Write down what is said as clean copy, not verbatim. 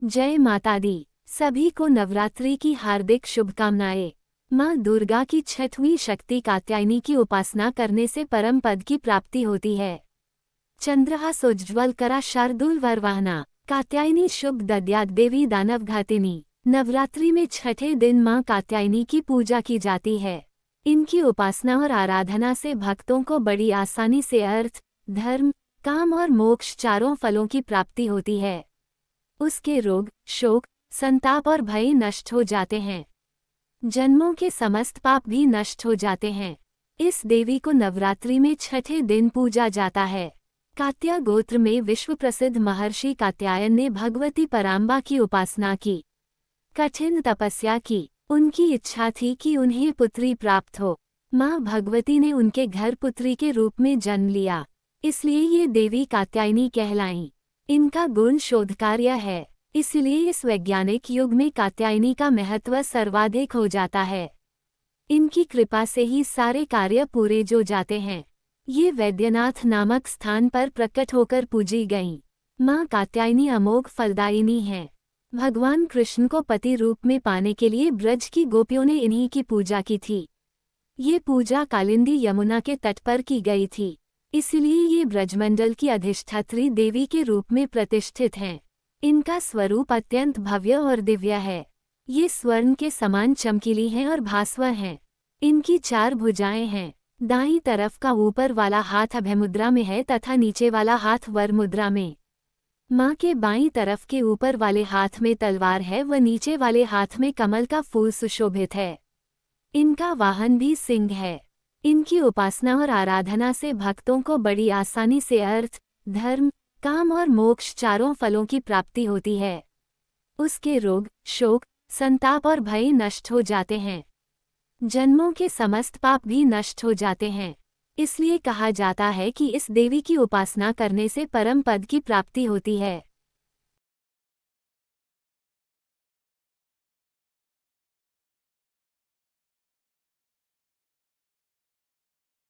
जय माता दी। सभी को नवरात्रि की हार्दिक शुभकामनाएं। माँ दुर्गा की छठवीं शक्ति कात्यायनी की उपासना करने से परम पद की प्राप्ति होती है। चंद्रहासोज्ज्वल करा शार्दूल वरवाहना कात्यायनी शुभ दद्यात् देवी दानवघातिनी। नवरात्रि में छठे दिन माँ कात्यायनी की पूजा की जाती है। इनकी उपासना और आराधना से भक्तों को बड़ी आसानी से अर्थ, धर्म, काम और मोक्ष चारों फलों की प्राप्ति होती है। उसके रोग, शोक, संताप और भय नष्ट हो जाते हैं। जन्मों के समस्त पाप भी नष्ट हो जाते हैं। इस देवी को नवरात्रि में छठे दिन पूजा जाता है। कात्या गोत्र में विश्व प्रसिद्ध महर्षि कात्यायन ने भगवती पराम्बा की उपासना की, कठिन तपस्या की। उनकी इच्छा थी कि उन्हें पुत्री प्राप्त हो। माँ भगवती ने उनके घर पुत्री के रूप में जन्म लिया, इसलिए ये देवी कात्यायनी कहलाईं। इनका गुण शोधकार्य है, इसलिए इस वैज्ञानिक युग में कात्यायनी का महत्व सर्वाधिक हो जाता है। इनकी कृपा से ही सारे कार्य पूरे जो जाते हैं। ये वैद्यनाथ नामक स्थान पर प्रकट होकर पूजी गईं। माँ कात्यायनी अमोघ फलदायिनी हैं। भगवान कृष्ण को पति रूप में पाने के लिए ब्रज की गोपियों ने इन्हीं की पूजा की थी। ये पूजा कालिंदी यमुना के तट पर की गई थी, इसलिए ये ब्रजमंडल की अधिष्ठात्री देवी के रूप में प्रतिष्ठित हैं। इनका स्वरूप अत्यंत भव्य और दिव्य है। ये स्वर्ण के समान चमकीली हैं और भास्वर हैं। इनकी 4 भुजाएं हैं। दाईं तरफ का ऊपर वाला हाथ अभयमुद्रा में है तथा नीचे वाला हाथ वर मुद्रा में। माँ के बाईं तरफ के ऊपर वाले हाथ में तलवार है व नीचे वाले हाथ में कमल का फूल सुशोभित है। इनका वाहन भी सिंह है। इनकी उपासना और आराधना से भक्तों को बड़ी आसानी से अर्थ, धर्म, काम और मोक्ष चारों फलों की प्राप्ति होती है। उसके रोग, शोक, संताप और भय नष्ट हो जाते हैं। जन्मों के समस्त पाप भी नष्ट हो जाते हैं। इसलिए कहा जाता है कि इस देवी की उपासना करने से परम पद की प्राप्ति होती है।